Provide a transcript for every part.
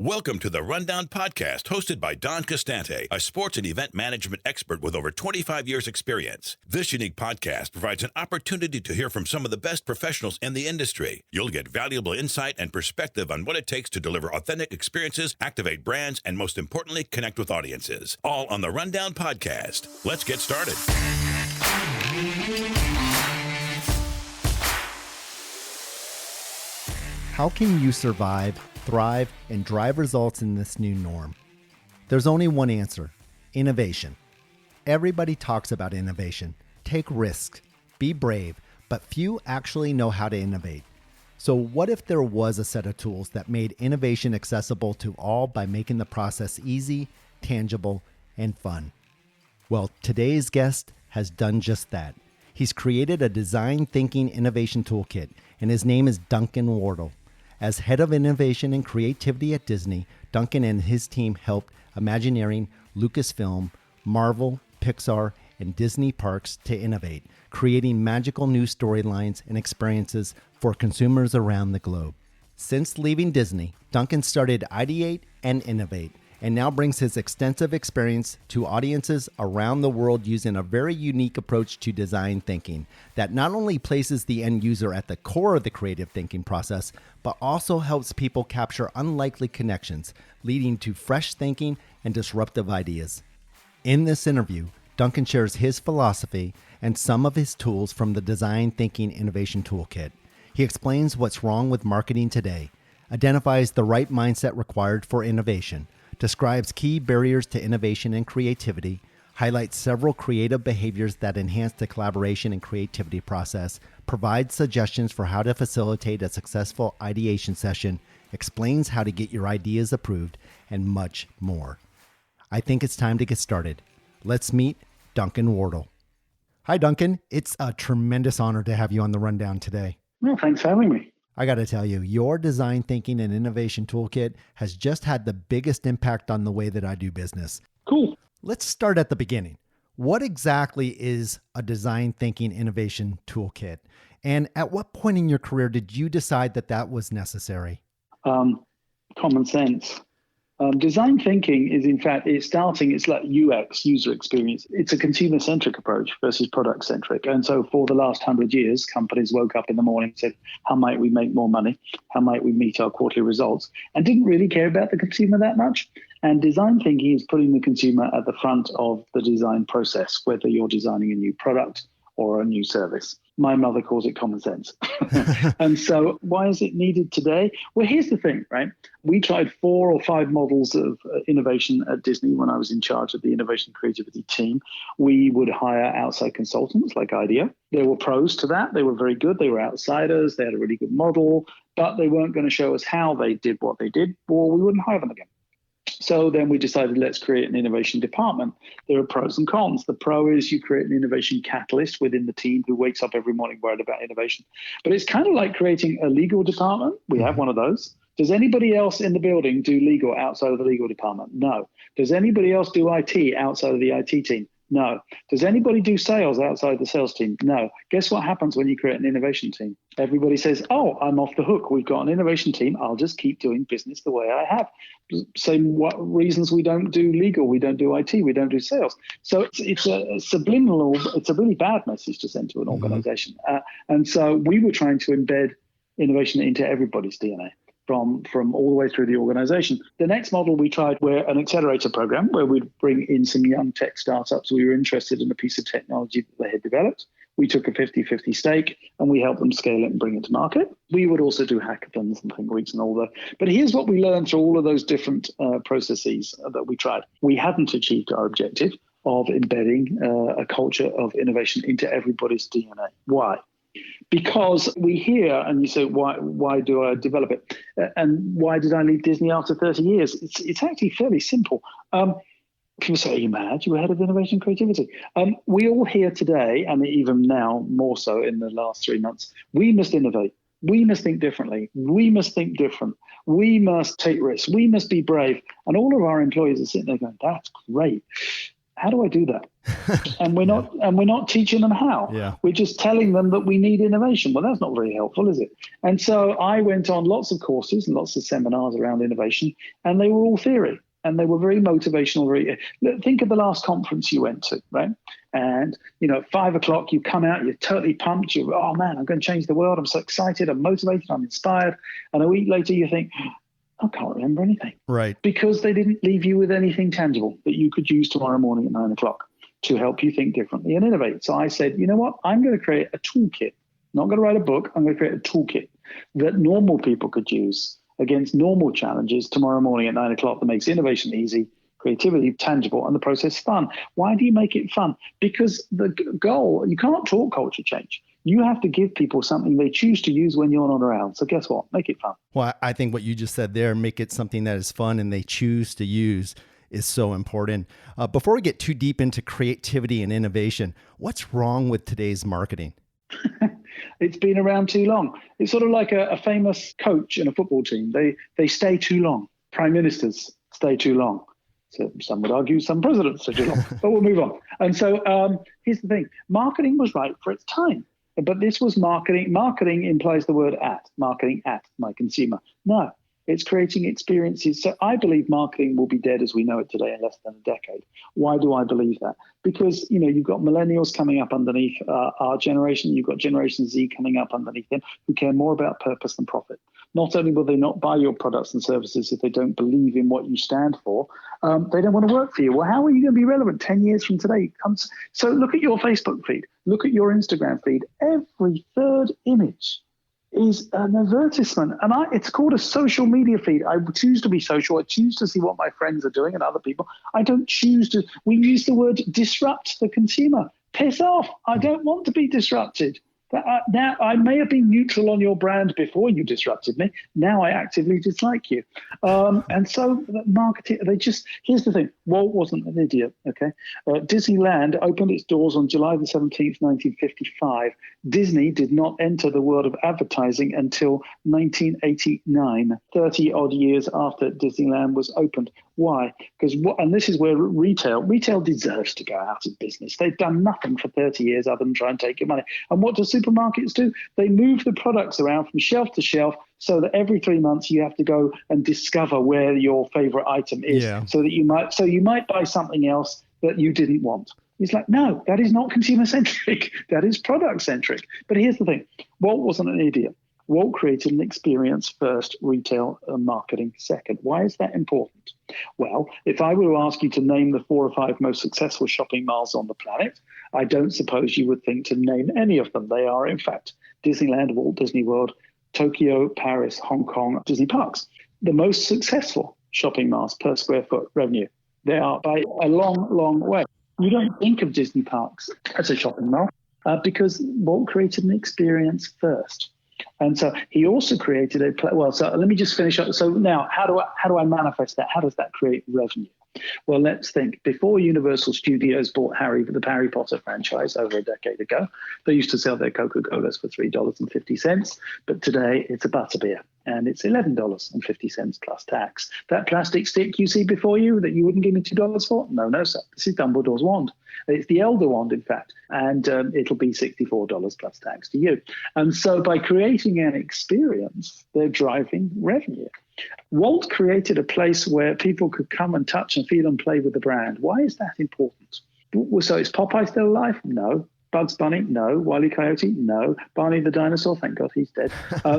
Welcome to the Rundown Podcast, hosted by Don Costante, a sports and event management expert with over 25 years' experience. This unique podcast provides an opportunity to hear from some of the best professionals in the industry. You'll get valuable insight and perspective on what it takes to deliver authentic experiences, activate brands, and most importantly, connect with audiences. All on the Rundown Podcast. Let's get started. How can you survive, thrive, and drive results in this new norm? There's only one answer: innovation. Everybody talks about innovation. Take risks, be brave, but few actually know how to innovate. So what if there was a set of tools that made innovation accessible to all by making the process easy, tangible, and fun? Well, today's guest has done just that. He's created a design thinking innovation toolkit, and his name is Duncan Wardle. As head of innovation and creativity at Disney, Duncan and his team helped Imagineering, Lucasfilm, Marvel, Pixar, and Disney parks to innovate, creating magical new storylines and experiences for consumers around the globe. Since leaving Disney, Duncan started Ideate and Innovate, and now brings his extensive experience to audiences around the world using a very unique approach to design thinking that not only places the end user at the core of the creative thinking process, but also helps people capture unlikely connections, leading to fresh thinking and disruptive ideas. In this interview, Duncan shares his philosophy and some of his tools from the Design Thinking Innovation Toolkit. He explains what's wrong with marketing today, identifies the right mindset required for innovation, describes key barriers to innovation and creativity, highlights several creative behaviors that enhance the collaboration and creativity process, provides suggestions for how to facilitate a successful ideation session, explains how to get your ideas approved, and much more. I think it's time to get started. Let's meet Duncan Wardle. Hi, Duncan. It's a tremendous honor to have you on the Rundown today. Well, thanks for having me. I got to tell you, your design thinking and innovation toolkit has just had the biggest impact on the way that I do business. Cool. Let's start at the beginning. What exactly is a design thinking innovation toolkit? And at what point in your career did you decide that that was necessary? Common sense. Design thinking is, in fact, it's like UX, user experience. It's a consumer-centric approach versus product-centric. And so for the last 100 years, companies woke up in the morning and said, how might we make more money? How might we meet our quarterly results? And didn't really care about the consumer that much. And design thinking is putting the consumer at the front of the design process, whether you're designing a new product or a new service. My mother calls it common sense. And so why is it needed today? Well, here's the thing, right? We tried 4 or 5 models of innovation at Disney when I was in charge of the innovation creativity team. We would hire outside consultants like IDEO. There were pros to that. They were very good. They were outsiders. They had a really good model, but they weren't going to show us how they did what they did, or we wouldn't hire them again. So then we decided, let's create an innovation department. There are pros and cons. The pro is you create an innovation catalyst within the team who wakes up every morning worried about innovation. But it's kind of like creating a legal department. We have one of those. Does anybody else in the building do legal outside of the legal department? No. Does anybody else do IT outside of the IT team? No. Does anybody do sales outside the sales team? No. Guess what happens when you create an innovation team? Everybody says, oh, I'm off the hook. We've got an innovation team. I'll just keep doing business the way I have. Same what reasons we don't do legal, we don't do IT, we don't do sales. So it's a subliminal, it's a really bad message to send to an organization. And so we were trying to embed innovation into everybody's DNA. From all the way through the organization. The next model we tried were an accelerator program where we'd bring in some young tech startups who were interested in a piece of technology that they had developed. We took a 50-50 stake and we helped them scale it and bring it to market. We would also do hackathons and think weeks and all that. But here's what we learned through all of those different processes that we tried. We hadn't achieved our objective of embedding a culture of innovation into everybody's DNA. Why? Because we hear and you say, why do I develop it? And why did I leave Disney after 30 years? It's actually fairly simple. People say, are you mad? You were head of innovation and creativity. We all hear today, and even now more so in the last 3 months, we must innovate. We must think differently. We must think different. We must take risks. We must be brave. And all of our employees are sitting there going, that's great. How do I do that? And we're not teaching them how. Yeah. We're just telling them that we need innovation. Well, that's not very helpful, is it? And so I went on lots of courses and lots of seminars around innovation, and they were all theory. And they were very motivational. Think of the last conference you went to, right? And, at 5 o'clock, you come out, you're totally pumped. You're, oh, man, I'm going to change the world. I'm so excited. I'm motivated. I'm inspired. And a week later, you think, I can't remember anything. Right. Because they didn't leave you with anything tangible that you could use tomorrow morning at 9 o'clock to help you think differently and innovate. So I said, you know what? I'm going to create a toolkit. I'm not going to write a book. I'm going to create a toolkit that normal people could use against normal challenges tomorrow morning at 9 o'clock that makes innovation easy, creativity tangible, and the process fun. Why do you make it fun? Because the goal, you can't talk culture change. You have to give people something they choose to use when you're not around. So guess what? Make it fun. Well, I think what you just said there, make it something that is fun and they choose to use, is so important. Before we get too deep into creativity and innovation, what's wrong with today's marketing? It's been around too long. It's sort of like a famous coach in a football team. They stay too long. Prime ministers stay too long. So some would argue some presidents stay too long, but we'll move on. And so here's the thing. Marketing was right for its time, but this was marketing. Marketing implies the word marketing at my consumer. No, it's creating experiences. So I believe marketing will be dead as we know it today in less than a decade. Why do I believe that? Because, you've got millennials coming up underneath our generation. You've got Generation Z coming up underneath them who care more about purpose than profit. Not only will they not buy your products and services if they don't believe in what you stand for, they don't want to work for you. Well, how are you going to be relevant 10 years from today? So look at your Facebook feed. Look at your Instagram feed. Every third image is an advertisement. And it's called a social media feed. I choose to be social. I choose to see what my friends are doing and other people. I don't choose to. We use the word disrupt the consumer. Piss off. I don't want to be disrupted. Now, I may have been neutral on your brand before you disrupted me. Now I actively dislike you. And so marketing, here's the thing. Walt wasn't an idiot, okay? Disneyland opened its doors on July the 17th, 1955. Disney did not enter the world of advertising until 1989, 30 odd years after Disneyland was opened. Why? And this is where retail deserves to go out of business. They've done nothing for 30 years other than try and take your money. And what do supermarkets do? They move the products around from shelf to shelf so that every 3 months you have to go and discover where your favorite item is, so that you might buy something else that you didn't want. It's like, no, that is not consumer centric. That is product centric. But here's the thing. Walt wasn't an idiot. Walt created an experience first, retail and marketing second. Why is that important? Well, if I were to ask you to name the 4 or 5 most successful shopping malls on the planet, I don't suppose you would think to name any of them. They are, in fact, Disneyland, Walt Disney World, Tokyo, Paris, Hong Kong, Disney parks. The most successful shopping malls per square foot revenue. They are by a long, long way. You don't think of Disney parks as a shopping mall because Walt created an experience first. And so he also created so let me just finish up. So now, how do I manifest that? How does that create revenue? Well, let's think. Before Universal Studios bought the Harry Potter franchise over a decade ago, they used to sell their Coca-Colas for $3.50, but today it's a butterbeer and it's $11.50 plus tax. That plastic stick you see before you that you wouldn't give me $2 for? No, sir. This is Dumbledore's wand. It's the Elder Wand, in fact, and it'll be $64 plus tax to you. And so by creating an experience, they're driving revenue. Walt created a place where people could come and touch and feel and play with the brand. Why is that important? So is Popeye still alive? No. Bugs Bunny? No. Wile E. Coyote? No. Barney the dinosaur? Thank God he's dead.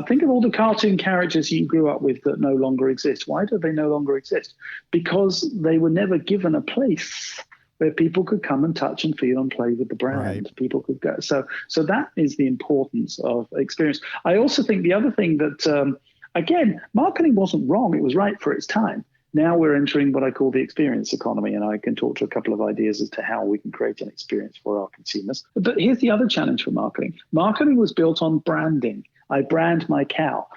Think of all the cartoon characters you grew up with that no longer exist. Why do they no longer exist? Because they were never given a place where people could come and touch and feel and play with the brand. Right. People could go. So that is the importance of experience. I also think the other thing that, again, marketing wasn't wrong. It was right for its time. Now we're entering what I call the experience economy, and I can talk to a couple of ideas as to how we can create an experience for our consumers. But here's the other challenge for marketing. Marketing was built on branding. I brand my cow.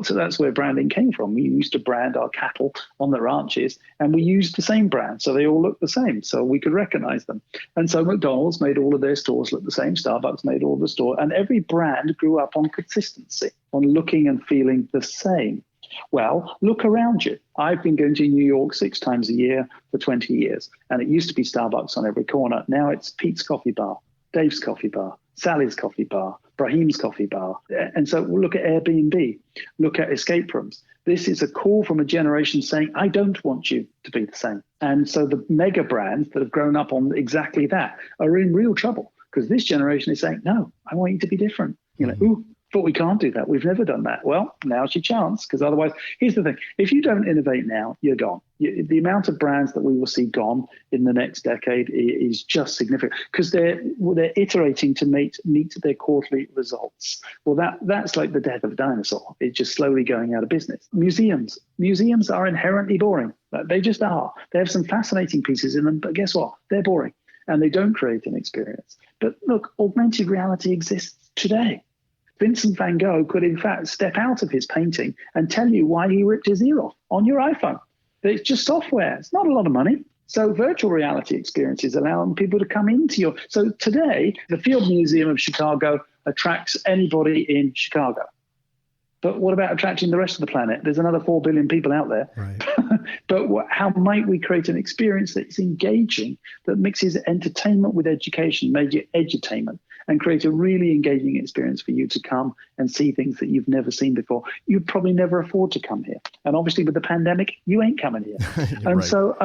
So that's where branding came from. We used to brand our cattle on the ranches, and we used the same brand, so they all look the same, so we could recognize them. And so McDonald's made all of their stores look the same. Starbucks made all the stores, and every brand grew up on consistency, on looking and feeling the same. Well, look around you. I've been going to New York 6 times a year for 20 years, and it used to be Starbucks on every corner. Now it's Pete's Coffee Bar, Dave's Coffee Bar, Sally's Coffee Bar, Brahim's Coffee Bar. And so we'll look at Airbnb, look at escape rooms. This is a call from a generation saying, I don't want you to be the same. And so the mega brands that have grown up on exactly that are in real trouble, because this generation is saying, no, I want you to be different. Ooh, but we can't do that. We've never done that. Well, now's your chance, because otherwise, here's the thing. If you don't innovate now, you're gone. The amount of brands that we will see gone in the next decade is just significant, because they're iterating to meet their quarterly results. Well, that's like the death of a dinosaur. It's just slowly going out of business. Museums are inherently boring. They just are. They have some fascinating pieces in them, but guess what? They're boring, and they don't create an experience. But look, augmented reality exists today. Vincent van Gogh could, in fact, step out of his painting and tell you why he ripped his ear off on your iPhone. It's just software. It's not a lot of money. So virtual reality experiences allow people to come into your... So today, the Field Museum of Chicago attracts anybody in Chicago. But what about attracting the rest of the planet? There's another 4 billion people out there. Right. But how might we create an experience that is engaging, that mixes entertainment with education, major edutainment, and create a really engaging experience for you to come and see things that you've never seen before? You'd probably never afford to come here. And obviously with the pandemic, you ain't coming here. And right. So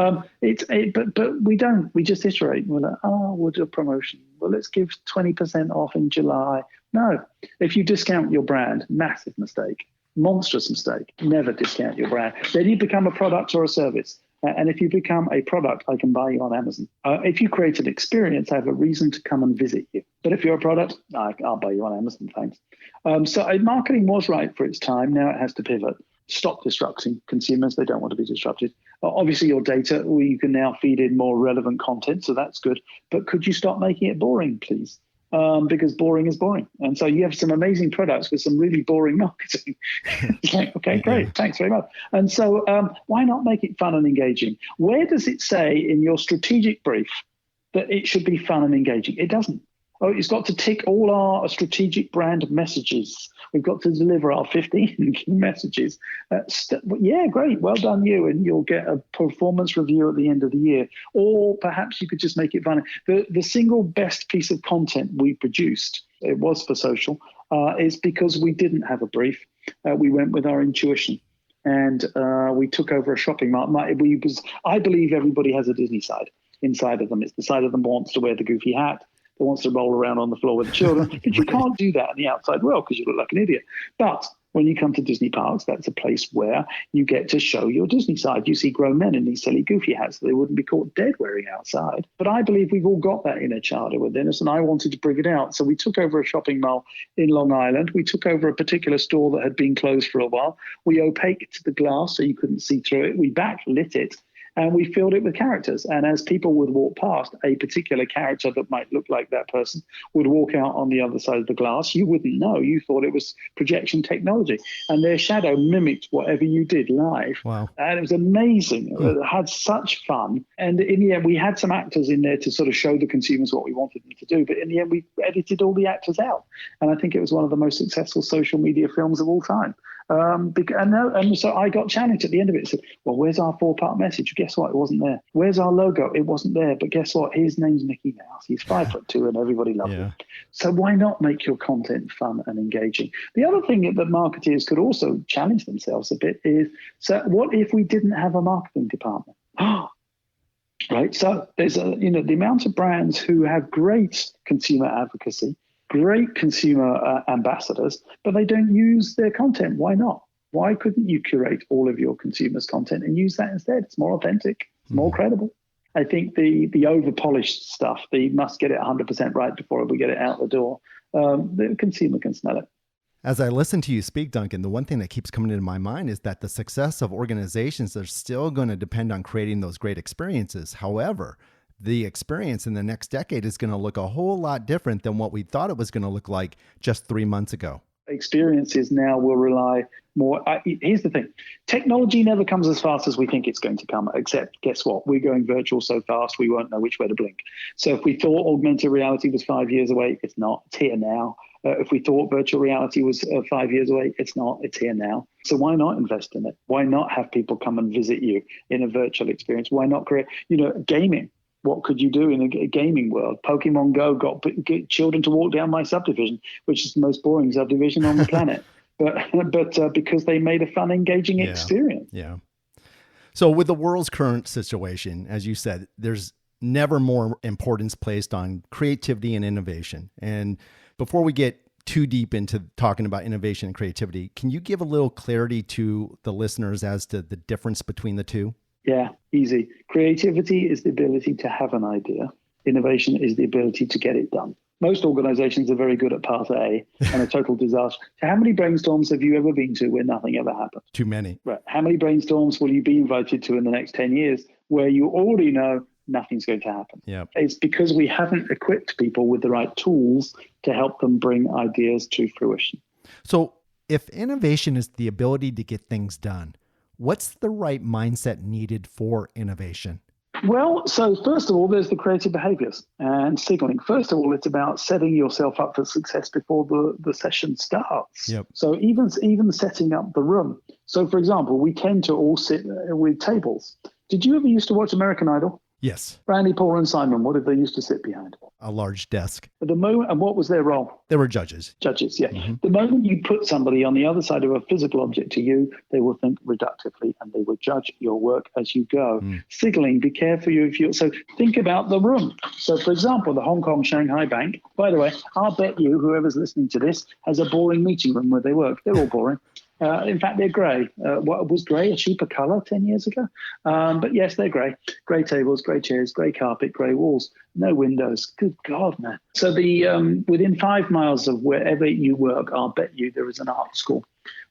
but we don't. We just iterate. We're like, we'll do a promotion. Well, let's give 20% off in July. No. If you discount your brand, massive mistake. Monstrous mistake. Never discount your brand. Then you become a product or a service. And if you become a product, I can buy you on Amazon. If you create an experience, I have a reason to come and visit you. But if you're a product, I'll buy you on Amazon, thanks. So marketing was right for its time. Now it has to pivot. Stop disrupting consumers. They don't want to be disrupted. Obviously, your data, you can now feed in more relevant content, so that's good. But could you stop making it boring, please? Because boring is boring. And so you have some amazing products with some really boring marketing. Okay, great. Thanks very much. And so why not make it fun and engaging? Where does it say in your strategic brief that it should be fun and engaging? It doesn't. It's got to tick all our strategic brand messages. We've got to deliver our 15 key messages. Yeah, great. Well done, you. And you'll get a performance review at the end of the year. Or perhaps you could just make it fun. The single best piece of content we produced, it was for social, is because we didn't have a brief. We went with our intuition. And we took over a shopping mall. I believe everybody has a Disney side inside of them. It's the side of them that wants to wear the goofy hat, that wants to roll around on the floor with the children. But you can't do that in the outside world because you look like an idiot. But when you come to Disney parks, that's a place where you get to show your Disney side. You see grown men in these silly goofy hats that they wouldn't be caught dead wearing outside. But I believe we've all got that inner child within us, and I wanted to bring it out. So we took over a shopping mall in Long Island. We took over a particular store that had been closed for a while. We opaqued the glass so you couldn't see through it. We backlit it. And we filled it with characters. And as people would walk past, a particular character that might look like that person would walk out on the other side of the glass. You wouldn't know. You thought it was projection technology. And their shadow mimicked whatever you did live. Wow. And it was amazing. It had such fun. And in the end, we had some actors in there to sort of show the consumers what we wanted them to do. But in the end, we edited all the actors out. And I think it was one of the most successful social media films of all time. And so I got challenged at the end of it. Said, well, where's our 4-part message? Guess what? It wasn't there. Where's our logo? It wasn't there. But guess what? His name's Mickey Mouse. He's 5'2", and everybody loves him. So why not make your content fun and engaging? The other thing that marketeers could also challenge themselves a bit is, so what if we didn't have a marketing department? Right. So there's the amount of brands who have great consumer advocacy, great consumer ambassadors, but they don't use their content. Why not? Why couldn't you curate all of your consumers' content and use that instead? It's more authentic, it's more credible. I think the over-polished stuff, the must get it 100% right before we get it out the door, the consumer can smell it. As I listen to you speak, Duncan, the one thing that keeps coming into my mind is that the success of organizations are still going to depend on creating those great experiences. However, the experience in the next decade is going to look a whole lot different than what we thought it was going to look like just 3 months ago. Experiences now will rely more. Here's the thing. Technology never comes as fast as we think it's going to come, except guess what? We're going virtual so fast we won't know which way to blink. So if we thought augmented reality was 5 years away, it's not. It's here now. If we thought virtual reality was 5 years away, it's not. It's here now. So why not invest in it? Why not have people come and visit you in a virtual experience? Why not create, gaming? What could you do in a gaming world? Pokemon Go get children to walk down my subdivision, which is the most boring subdivision on the planet. But because they made a fun, engaging experience. Yeah. So with the world's current situation, as you said, there's never more importance placed on creativity and innovation. And before we get too deep into talking about innovation and creativity, can you give a little clarity to the listeners as to the difference between the two? Yeah, easy. Creativity is the ability to have an idea. Innovation is the ability to get it done. Most organizations are very good at part A and a total disaster. So how many brainstorms have you ever been to where nothing ever happened? Too many. Right. How many brainstorms will you be invited to in the next 10 years where you already know nothing's going to happen? Yeah. It's because we haven't equipped people with the right tools to help them bring ideas to fruition. So if innovation is the ability to get things done, what's the right mindset needed for innovation? Well, so first of all, there's the creative behaviors and signaling. First of all, it's about setting yourself up for success before the session starts. Yep. So even setting up the room. So, for example, we tend to all sit with tables. Did you ever used to watch American Idol? Yes. Randy, Paul, and Simon, what did they used to sit behind? A large desk. At the moment, and what was their role? They were judges. Judges, yeah. Mm-hmm. The moment you put somebody on the other side of a physical object to you, they will think reductively and they will judge your work as you go. Signaling, be careful if you. So think about the room. So, for example, the Hong Kong Shanghai Bank, by the way, I'll bet you whoever's listening to this has a boring meeting room where they work. They're all boring. In fact, they're grey. What was grey a cheaper colour 10 years ago? But yes, they're grey. Grey tables, grey chairs, grey carpet, grey walls, no windows. Good God, man. So within 5 miles of wherever you work, I'll bet you there is an art school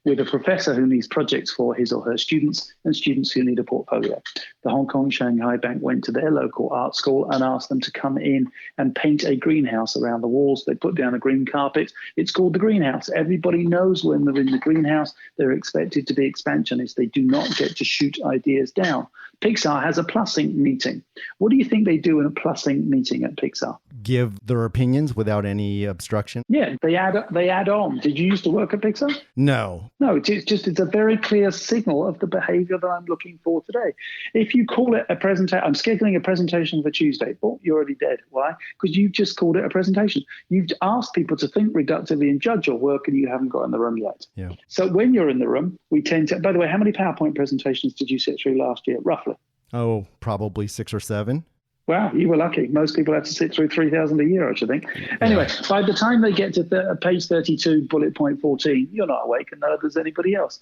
with a professor who needs projects for his or her students and students who need a portfolio. The Hong Kong Shanghai Bank went to their local art school and asked them to come in and paint a greenhouse around the walls. They put down a green carpet. It's called the greenhouse. Everybody knows when they're in the greenhouse, they're expected to be expansionists. They do not get to shoot ideas down. Pixar has a plussing meeting. What do you think they do in a plussing meeting at Pixar? Give their opinions without any obstruction? Yeah, they add on. Did you used to work at Pixar? No. No, it's a very clear signal of the behavior that I'm looking for today. If you call it a presentation, I'm scheduling a presentation for Tuesday. Oh, you're already dead. Why? Because you've just called it a presentation. You've asked people to think reductively and judge your work, and you haven't got in the room yet. Yeah. So when you're in the room, we tend to, by the way, how many PowerPoint presentations did you sit through last year, roughly? Oh, probably 6 or 7. Wow, you were lucky. Most people have to sit through 3,000 a year, I should think. Anyway, by the time they get to page 32, bullet point 14, you're not awake and neither is anybody else.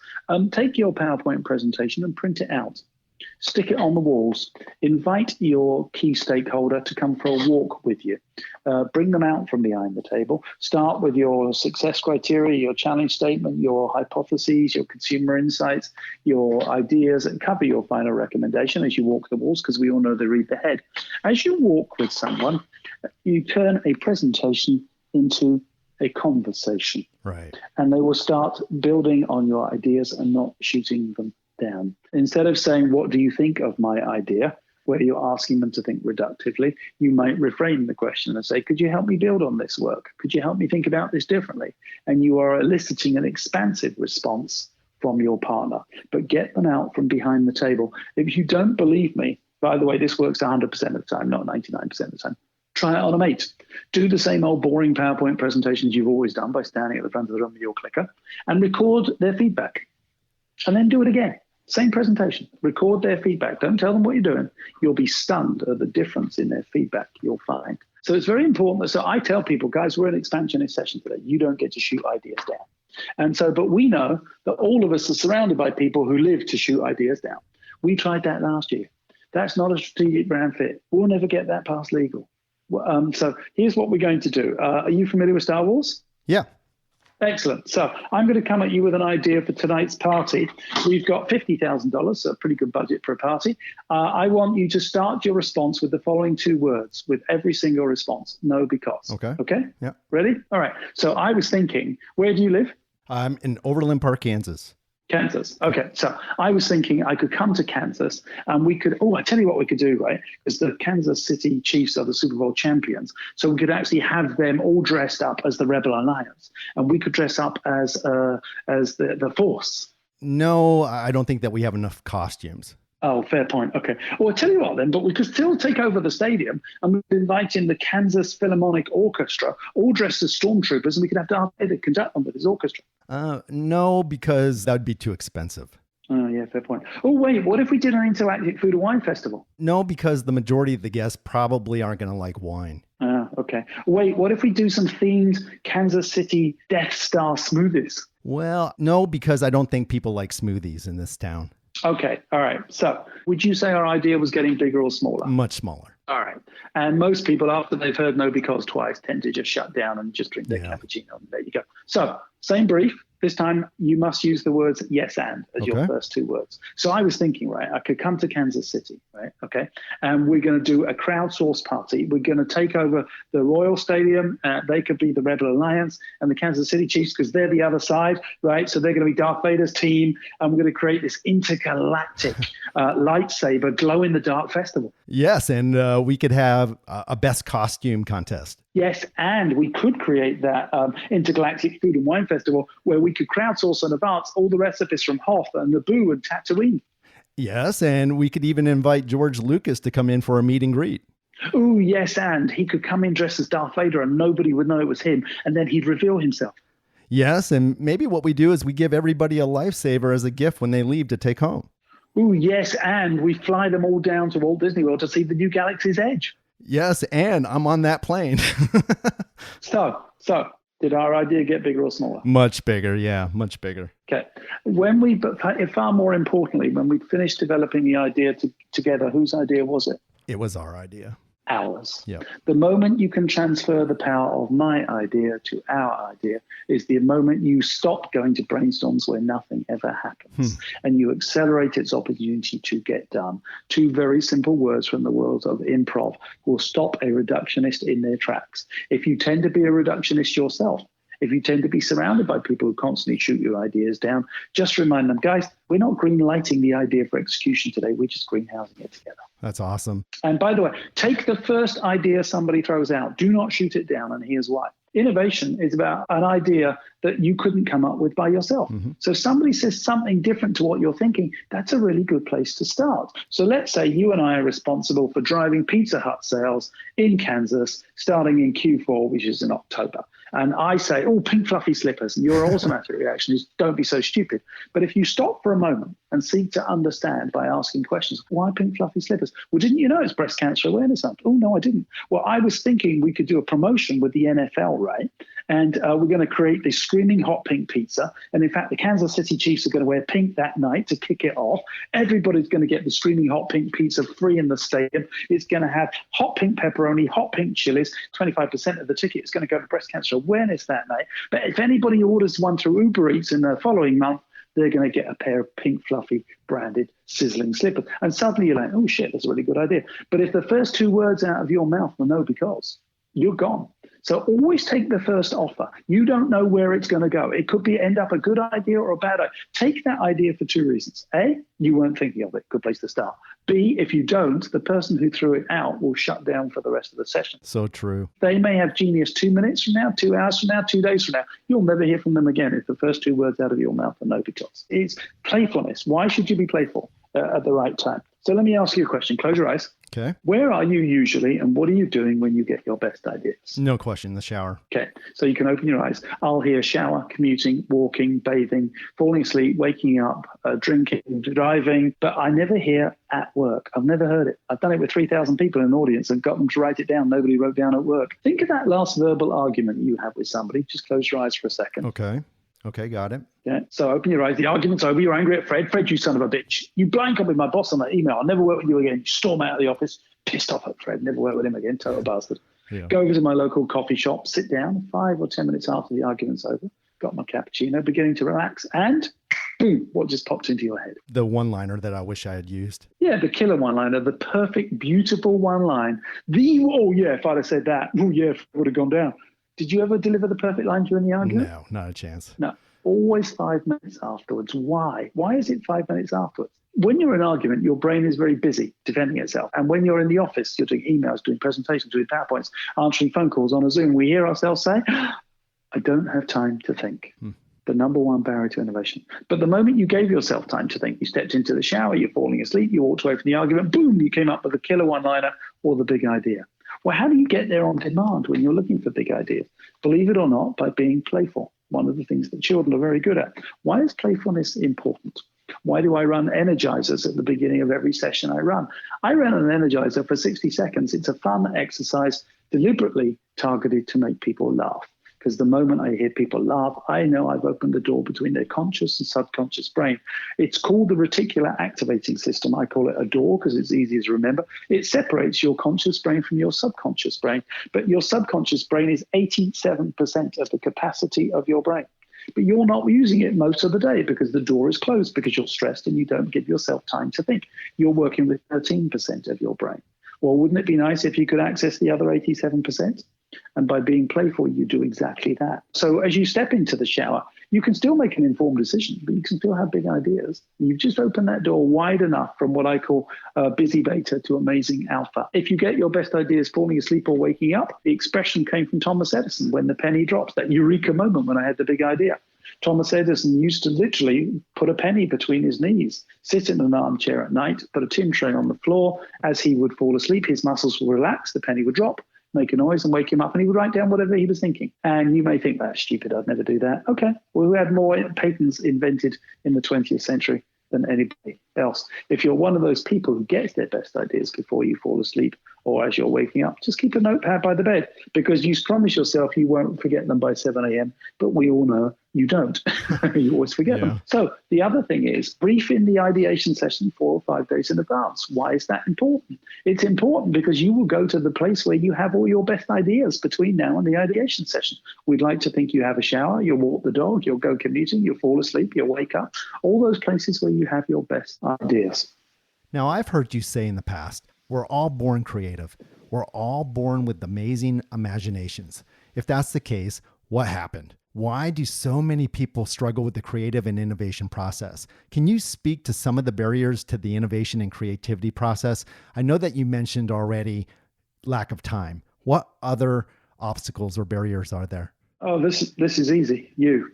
Take your PowerPoint presentation and print it out. Stick it on the walls. Invite your key stakeholder to come for a walk with you. Bring them out from behind the table. Start with your success criteria, your challenge statement, your hypotheses, your consumer insights, your ideas, and cover your final recommendation as you walk the walls, because we all know they read the head. As you walk with someone, you turn a presentation into a conversation. Right. And they will start building on your ideas and not shooting them down. Instead of saying, what do you think of my idea, where you're asking them to think reductively, you might reframe the question and say, could you help me build on this work? Could you help me think about this differently? And you are eliciting an expansive response from your partner, but get them out from behind the table. If you don't believe me, by the way, this works 100% of the time, not 99% of the time. Try it on a mate. Do the same old boring PowerPoint presentations you've always done by standing at the front of the room with your clicker and record their feedback. And then do it again. Same presentation. Record their feedback. Don't tell them what you're doing. You'll be stunned at the difference in their feedback you'll find. So it's very important. So I tell people, guys, we're in an expansionist session today. You don't get to shoot ideas down. And so, but we know that all of us are surrounded by people who live to shoot ideas down. We tried that last year. That's not a strategic brand fit. We'll never get that past legal. So here's what we're going to do. Are you familiar with Star Wars? Yeah. Excellent. So I'm going to come at you with an idea for tonight's party. We've got $50,000, so a pretty good budget for a party. I want you to start your response with the following 2 words, with every single response. No, because. Okay? Yeah. Ready? All right. So I was thinking, where do you live? I'm in Overland Park, Kansas. Kansas. Okay, so I was thinking I could come to Kansas and we could, I tell you what we could do, right? Because the Kansas City Chiefs are the Super Bowl champions. So we could actually have them all dressed up as the Rebel Alliance. And we could dress up as the Force. No, I don't think that we have enough costumes. Oh, fair point. Okay. Well, I'll tell you what then, but we could still take over the stadium and we'd invite in the Kansas Philharmonic Orchestra, all dressed as stormtroopers, and we could have Darth Vader conduct them with his orchestra. No, because that would be too expensive. Oh, yeah, fair point. Oh, wait, what if we did an interactive food and wine festival? No, because the majority of the guests probably aren't going to like wine. Okay. Wait, what if we do some themed Kansas City Death Star smoothies? Well, no, because I don't think people like smoothies in this town. Okay. All right. So would you say our idea was getting bigger or smaller? Much smaller. All right. And most people, after they've heard no because twice, tend to just shut down and just drink their cappuccino. And there you go. So same brief. This time you must use the words yes and as your first two words. So I was thinking, right, I could come to Kansas City, right? Okay. And we're going to do a crowdsource party. We're going to take over the Royal Stadium. They could be the Rebel Alliance and the Kansas City Chiefs because they're the other side, right? So they're going to be Darth Vader's team. And we're going to create this intergalactic lightsaber glow-in-the-dark festival. Yes, and we could have a best costume contest. Yes, and we could create that intergalactic food and wine festival where we could crowdsource in advance all the recipes from Hoth and Naboo and Tatooine. Yes, and we could even invite George Lucas to come in for a meet and greet. Oh, yes, and he could come in dressed as Darth Vader and nobody would know it was him, and then he'd reveal himself. Yes, and maybe what we do is we give everybody a lifesaver as a gift when they leave to take home. Oh, yes, and we fly them all down to Walt Disney World to see the new Galaxy's Edge. Yes, and I'm on that plane. So, did our idea get bigger or smaller? Much bigger, yeah, much bigger. Okay. But far more importantly, when we finished developing the idea together, whose idea was it? It was our idea. Ours. Yep. The moment you can transfer the power of my idea to our idea is the moment you stop going to brainstorms where nothing ever happens and you accelerate its opportunity to get done. Two very simple words from the world of improv will stop a reductionist in their tracks. If you tend to be a reductionist yourself, if you tend to be surrounded by people who constantly shoot your ideas down, just remind them, guys, we're not green lighting the idea for execution today. We're just greenhousing it together. That's awesome. And by the way, take the first idea somebody throws out. Do not shoot it down, and here's why. Innovation is about an idea that you couldn't come up with by yourself. So if somebody says something different to what you're thinking, that's a really good place to start. So let's say you and I are responsible for driving Pizza Hut sales in Kansas starting in Q4, which is in October. And I say, oh, pink fluffy slippers. And your automatic reaction is, don't be so stupid. But if you stop for a moment and seek to understand by asking questions, why pink fluffy slippers? Well, didn't you know it's Breast Cancer Awareness Month? Oh, no, I didn't. Well, I was thinking we could do a promotion with the NFL, right? And we're going to create this screaming hot pink pizza. And in fact, the Kansas City Chiefs are going to wear pink that night to kick it off. Everybody's going to get the screaming hot pink pizza free in the stadium. It's going to have hot pink pepperoni, hot pink chilies. 25% of the ticket is going to go to breast cancer awareness that night. But if anybody orders one through Uber Eats in the following month, they're going to get a pair of pink fluffy branded sizzling slippers. And suddenly you're like, oh shit, that's a really good idea. But if the first two words out of your mouth were no because, you're gone. So always take the first offer. You don't know where it's going to go. It could end up a good idea or a bad idea. Take that idea for two reasons. A, you weren't thinking of it. Good place to start. B, if you don't, the person who threw it out will shut down for the rest of the session. So true. They may have genius 2 minutes from now, 2 hours from now, 2 days from now. You'll never hear from them again if the first two words out of your mouth are no because. It's playfulness. Why should you be playful at the right time? So let me ask you a question. Close your eyes. Okay. Where are you usually and what are you doing when you get your best ideas? No question, the shower. Okay, so you can open your eyes. I'll hear shower, commuting, walking, bathing, falling asleep, waking up, drinking, driving, but I never hear at work. I've never heard it. I've done it with 3,000 people in an audience and got them to write it down. Nobody wrote down at work. Think of that last verbal argument you have with somebody. Just close your eyes for a second. Okay, got it. Yeah. So open your eyes. The argument's over. You're angry at Fred. Fred, you son of a bitch. You blank up with my boss on that email. I'll never work with you again. You storm out of the office. Pissed off at Fred. Never work with him again. Total bastard. Yeah. Go over to my local coffee shop. Sit down. 5 or 10 minutes after the argument's over. Got my cappuccino. Beginning to relax. And boom, what just popped into your head? The one-liner that I wish I had used. Yeah, the killer one-liner. The perfect, beautiful one-line. If I'd have said that, it would have gone down. Did you ever deliver the perfect line during the argument? No, not a chance. No. always 5 minutes afterwards. Why? Why is it 5 minutes afterwards? When you're in an argument, your brain is very busy defending itself. And when you're in the office, you're doing emails, doing presentations, doing PowerPoints, answering phone calls on a Zoom, we hear ourselves say, I don't have time to think. The number one barrier to innovation. But the moment you gave yourself time to think, you stepped into the shower, you're falling asleep, you walked away from the argument, boom, you came up with a killer one-liner or the big idea. Well, how do you get there on demand when you're looking for big ideas? Believe it or not, by being playful. One of the things that children are very good at. Why is playfulness important? Why do I run energizers at the beginning of every session I run? I ran an energizer for 60 seconds. It's a fun exercise deliberately targeted to make people laugh. Because the moment I hear people laugh, I know I've opened the door between their conscious and subconscious brain. It's called the reticular activating system. I call it a door because it's easy to remember. It separates your conscious brain from your subconscious brain. But your subconscious brain is 87% of the capacity of your brain. But you're not using it most of the day because the door is closed, because you're stressed and you don't give yourself time to think. You're working with 13% of your brain. Well, wouldn't it be nice if you could access the other 87%? And by being playful, you do exactly that. So as you step into the shower, you can still make an informed decision, but you can still have big ideas. You've just opened that door wide enough from what I call busy beta to amazing alpha. If you get your best ideas falling asleep or waking up, the expression came from Thomas Edison when the penny drops, that eureka moment when I had the big idea. Thomas Edison used to literally put a penny between his knees, sit in an armchair at night, put a tin tray on the floor. As he would fall asleep, his muscles would relax, the penny would drop, make a noise and wake him up, and he would write down whatever he was thinking. And you may think, that's stupid, I'd never do that. Okay, well, we had more patents invented in the 20th century than anybody else. If you're one of those people who gets their best ideas before you fall asleep or as you're waking up, just keep a notepad by the bed, because you promise yourself you won't forget them by 7 a.m., but we all know you don't. You always forget them. So the other thing is brief in the ideation session 4 or 5 days in advance. Why is that important? It's important because you will go to the place where you have all your best ideas between now and the ideation session. We'd like to think you have a shower, you'll walk the dog, you'll go commuting, you'll fall asleep, you'll wake up. All those places where you have your best ideas. Now, I've heard you say in the past, we're all born creative. We're all born with amazing imaginations. If that's the case, what happened? Why do so many people struggle with the creative and innovation process? Can you speak to some of the barriers to the innovation and creativity process? I know that you mentioned already lack of time. What other obstacles or barriers are there? Oh, this is easy. You.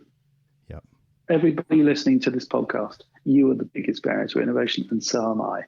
Yep. Everybody listening to this podcast, you are the biggest barrier to innovation, and so am I.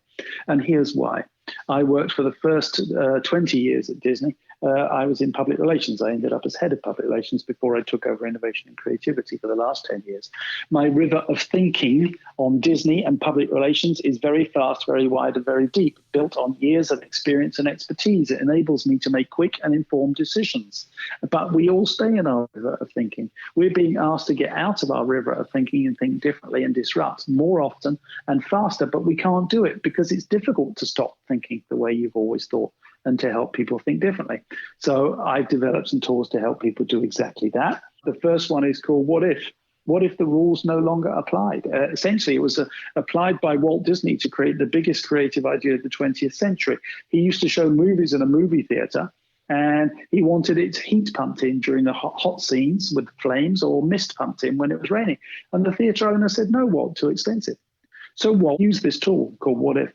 And here's why. I worked for the first 20 years at Disney. I was in public relations. I ended up as head of public relations before I took over innovation and creativity for the last 10 years. My river of thinking on Disney and public relations is very fast, very wide, and very deep, built on years of experience and expertise. It enables me to make quick and informed decisions. But we all stay in our river of thinking. We're being asked to get out of our river of thinking and think differently and disrupt more often and faster, but we can't do it because it's difficult to stop thinking the way you've always thought and to help people think differently. So I've developed some tools to help people do exactly that. The first one is called What If? What if the rules no longer applied? Essentially, it was applied by Walt Disney to create the biggest creative idea of the 20th century. He used to show movies in a movie theater, and he wanted its heat pumped in during the hot scenes with flames, or mist pumped in when it was raining. And the theater owner said, no, Walt, too expensive. So Walt used this tool called What If?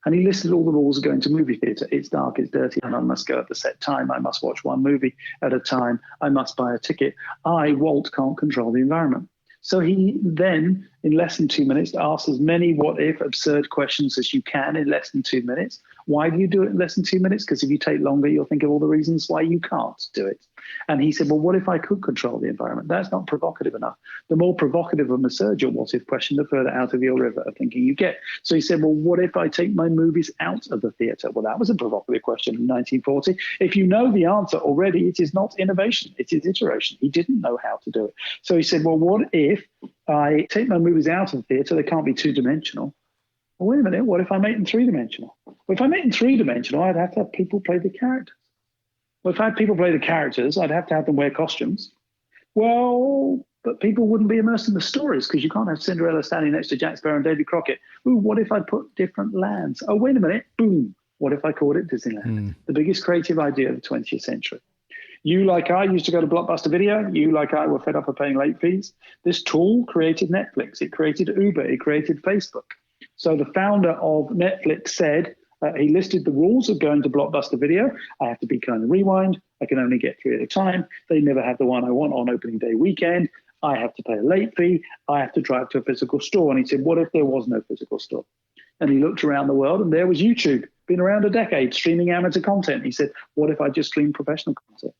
And he listed all the rules of going to movie theatre. It's dark, it's dirty, and I must go at the set time. I must watch one movie at a time. I must buy a ticket. I, Walt, can't control the environment. So he then, in less than 2 minutes, asks as many what-if absurd questions as you can in less than 2 minutes. Why do you do it in less than 2 minutes? Because if you take longer, you'll think of all the reasons why you can't do it. And he said, well, what if I could control the environment? That's not provocative enough. The more provocative and absurd your what-if question, the further out of your river of thinking you get. So he said, well, what if I take my movies out of the theatre? Well, that was a provocative question in 1940. If you know the answer already, it is not innovation. It is iteration. He didn't know how to do it. So he said, well, what if I take my movies out of the theatre? They can't be two-dimensional. Well, wait a minute, what if I make them three-dimensional? Well, if I make them three-dimensional, I'd have to have people play the characters. Well, if I had people play the characters, I'd have to have them wear costumes. Well, but people wouldn't be immersed in the stories because you can't have Cinderella standing next to Jack Sparrow and Davy Crockett. Ooh, what if I put different lands? Oh, wait a minute, boom. What if I called it Disneyland? The biggest creative idea of the 20th century. You, like I, used to go to Blockbuster Video. You, like I, were fed up of paying late fees. This tool created Netflix. It created Uber. It created Facebook. So the founder of Netflix said, he listed the rules of going to Blockbuster Video. I have to be kind of rewind. I can only get 3 at a time. They never have the one I want on opening day weekend. I have to pay a late fee. I have to drive to a physical store. And he said, what if there was no physical store? And he looked around the world, and there was YouTube, been around a decade, streaming amateur content. He said, what if I just stream professional content?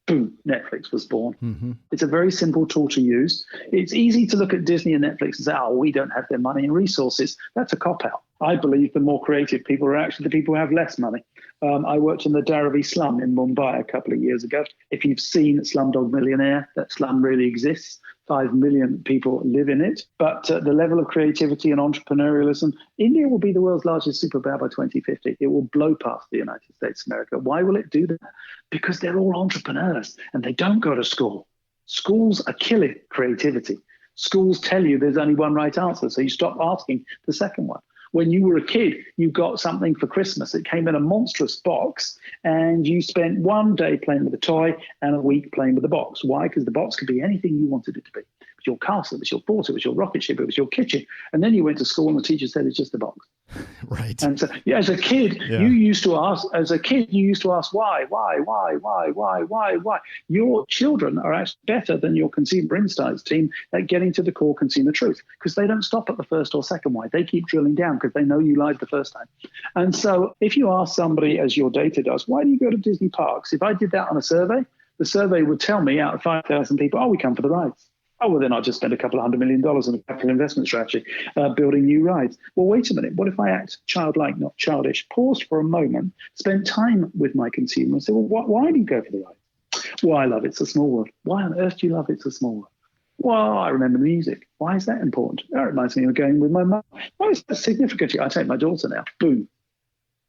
Boom, Netflix was born. Mm-hmm. It's a very simple tool to use. It's easy to look at Disney and Netflix and say, oh, we don't have their money and resources. That's a cop-out. I believe the more creative people are actually the people who have less money. I worked in the Dharavi slum in Mumbai a couple of years ago. If you've seen Slumdog Millionaire, that slum really exists. 5 million people live in it. But the level of creativity and entrepreneurialism, India will be the world's largest superpower by 2050. It will blow past the United States of America. Why will it do that? Because they're all entrepreneurs and they don't go to school. Schools are killing creativity. Schools tell you there's only one right answer, so you stop asking the second one. When you were a kid, you got something for Christmas. It came in a monstrous box, and you spent one day playing with the toy and a week playing with the box. Why? Because the box could be anything you wanted it to be. It was your castle, it was your fort, it was your rocket ship, it was your kitchen. And then you went to school and the teacher said it's just a box. Right. And so, as a kid, you used to ask why? Your children are actually better than your consumer insights team at getting to the core consumer truth, because they don't stop at the first or second why. They keep drilling down because they know you lied the first time. And so if you ask somebody, as your data does, why do you go to Disney parks? If I did that on a survey, the survey would tell me out of 5,000 people, we come for the rides. Oh, well, then I'll just spend a couple of $100 million on a capital investment strategy, building new rides. Well, wait a minute. What if I act childlike, not childish? Paused for a moment, spent time with my consumer and said, well, why do you go for the ride? Well, I love It's a Small World. Why on earth do you love It's a Small World? Well, I remember the music. Why is that important? That reminds me of going with my mum. Why is that significant? I take my daughter now. Boom.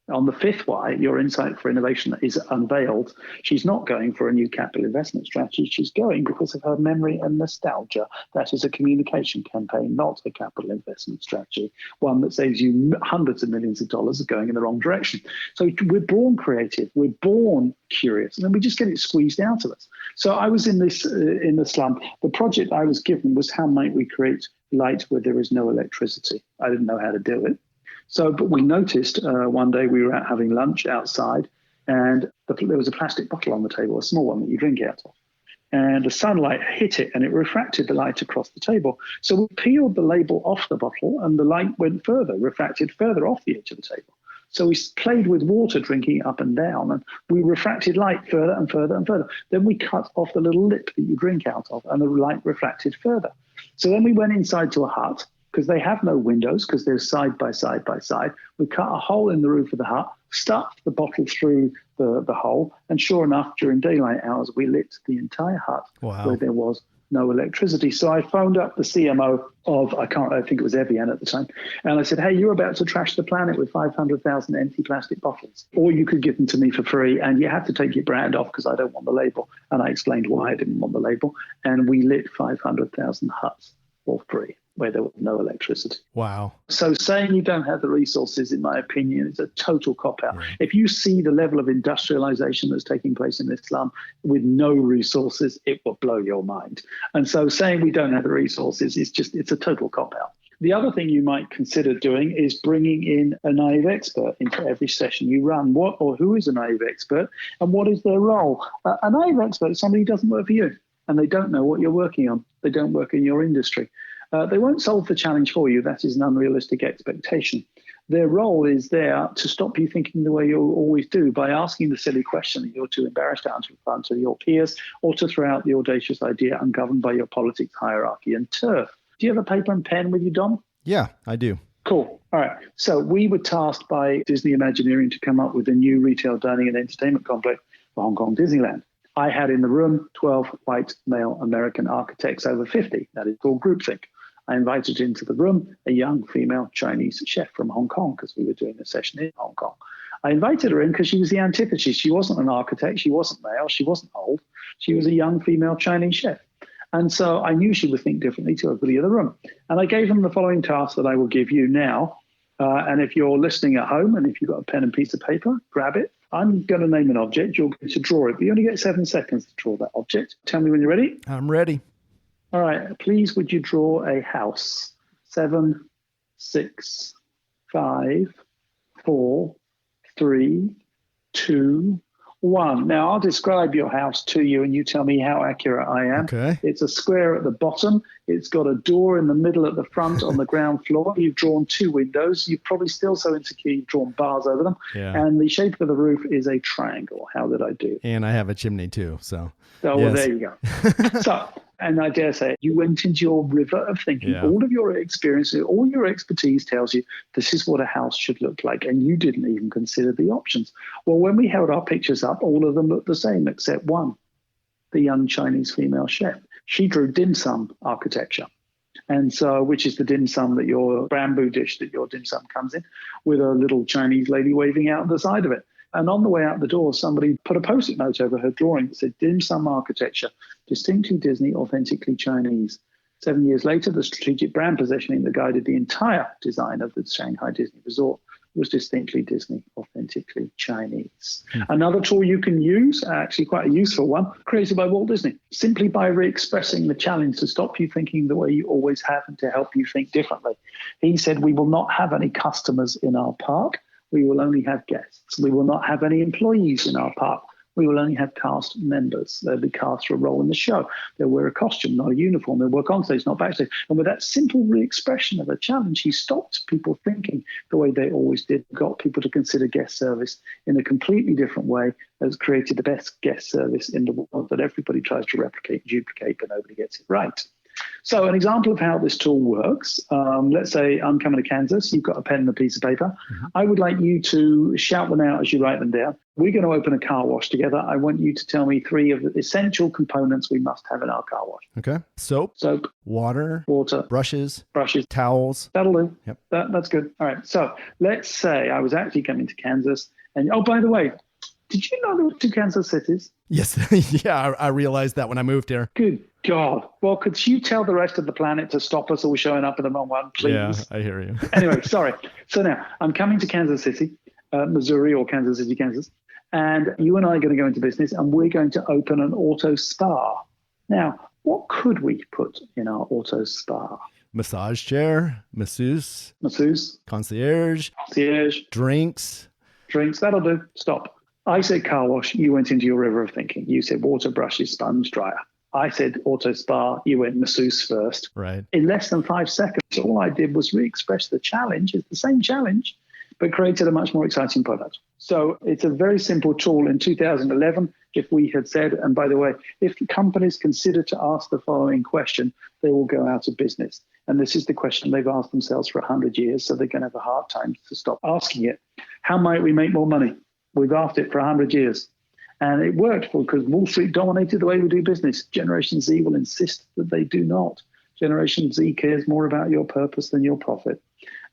On the fifth why, your insight for innovation is unveiled. She's not going for a new capital investment strategy. She's going because of her memory and nostalgia. That is a communication campaign, not a capital investment strategy, one that saves you hundreds of millions of dollars of going in the wrong direction. So we're born creative. We're born curious, and then we just get it squeezed out of us. So I was in the slum. The project I was given was how might we create light where there is no electricity. I didn't know how to do it. So, but we noticed one day we were out having lunch outside, and there was a plastic bottle on the table, a small one that you drink out of. And the sunlight hit it, and it refracted the light across the table. So we peeled the label off the bottle, and the light went further, refracted further off the edge of the table. So we played with water, drinking it up and down, and we refracted light further and further and further. Then we cut off the little lip that you drink out of, and the light refracted further. So then we went inside to a hut, because they have no windows, because they're side by side by side. We cut a hole in the roof of the hut, stuffed the bottle through the hole, and sure enough, during daylight hours, we lit the entire hut where there was no electricity. So I phoned up the CMO of, I think it was Evian at the time, and I said, hey, you're about to trash the planet with 500,000 empty plastic bottles, or you could give them to me for free, and you have to take your brand off because I don't want the label. And I explained why I didn't want the label, and we lit 500,000 huts for free, where there was no electricity. Wow. So saying you don't have the resources, in my opinion, is a total cop-out. Right. If you see the level of industrialization that's taking place in this slum with no resources, it will blow your mind. And so saying we don't have the resources is it's a total cop-out. The other thing you might consider doing is bringing in a naive expert into every session you run. What or who is a naive expert, and what is their role? A naive expert is somebody who doesn't work for you, and they don't know what you're working on. They don't work in your industry. They won't solve the challenge for you. That is an unrealistic expectation. Their role is there to stop you thinking the way you always do by asking the silly question that you're too embarrassed to answer in front of your peers, or to throw out the audacious idea ungoverned by your politics, hierarchy, and turf. Do you have a paper and pen with you, Dom? Yeah, I do. Cool. All right. So we were tasked by Disney Imagineering to come up with a new retail dining and entertainment complex for Hong Kong Disneyland. I had in the room 12 white male American architects over 50. That is called groupthink. I invited into the room a young female Chinese chef from Hong Kong, because we were doing a session in Hong Kong. I invited her in because she was the antithesis. She wasn't an architect. She wasn't male. She wasn't old. She was a young female Chinese chef. And so I knew she would think differently to everybody in the room. And I gave them the following task that I will give you now. And if you're listening at home and if you've got a pen and piece of paper, grab it. I'm going to name an object. You're going to draw it, but you only get 7 seconds to draw that object. Tell me when you're ready. I'm ready. All right. Please, would you draw a house? 7, 6, 5, 4, 3, 2, 1. Now, I'll describe your house to you and you tell me how accurate I am. Okay. It's a square at the bottom. It's got a door in the middle at the front on the ground floor. You've drawn 2 windows. You're probably still so insecure you've drawn bars over them. Yeah. And the shape of the roof is a triangle. How did I do? And I have a chimney too, so. Oh, yes. Well, there you go. So, and I dare say, you went into your river of thinking. Yeah. All of your experience, all your expertise tells you this is what a house should look like. And you didn't even consider the options. Well, when we held our pictures up, all of them looked the same except one, the young Chinese female chef. She drew dim sum architecture. And so, which is the dim sum that your bamboo dish that your dim sum comes in with a little Chinese lady waving out the side of it. And on the way out the door, somebody put a Post-it note over her drawing that said, dim sum architecture, distinctly Disney, authentically Chinese. 7 years later, the strategic brand positioning that guided the entire design of the Shanghai Disney Resort was distinctly Disney, authentically Chinese. Another tool you can use, actually quite a useful one, created by Walt Disney, simply by re-expressing the challenge to stop you thinking the way you always have and to help you think differently. He said, we will not have any customers in our park. We will only have guests. We will not have any employees in our park. We will only have cast members. They'll be cast for a role in the show. They'll wear a costume, not a uniform. They'll work on stage, not backstage. And with that simple re-expression of a challenge, he stopped people thinking the way they always did, got people to consider guest service in a completely different way, has created the best guest service in the world that everybody tries to replicate and duplicate, but nobody gets it right. So an example of how this tool works, let's say I'm coming to Kansas, you've got a pen and a piece of paper. Mm-hmm. I would like you to shout them out as you write them down. We're going to open a car wash together. I want you to tell me 3 of the essential components we must have in our car wash. Okay. Soap, water, brushes, towels. That'll do. Yep. That's good. All right. So let's say I was actually coming to Kansas and, oh, by the way, did you know there were 2 Kansas cities? Yes. Yeah, I realized that when I moved here. Good God. Well, could you tell the rest of the planet to stop us all showing up in the wrong one, please? Yeah, I hear you. Anyway, sorry. So now I'm coming to Kansas City, Missouri, or Kansas City, Kansas. And you and I are going to go into business and we're going to open an auto spa. Now, what could we put in our auto spa? Massage chair, masseuse, concierge, drinks. That'll do. Stop. I said car wash. You went into your river of thinking. You said water, brushes, sponge, dryer. I said auto spa. You went masseuse first. Right. In less than 5 seconds, all I did was re-express the challenge. It's the same challenge, but created a much more exciting product. So it's a very simple tool. In 2011, if we had said, and by the way, if companies consider to ask the following question, they will go out of business. And this is the question they've asked themselves for 100 years, so they're going to have a hard time to stop asking it. How might we make more money? We've asked it for 100 years. And it worked because Wall Street dominated the way we do business. Generation Z will insist that they do not. Generation Z cares more about your purpose than your profit.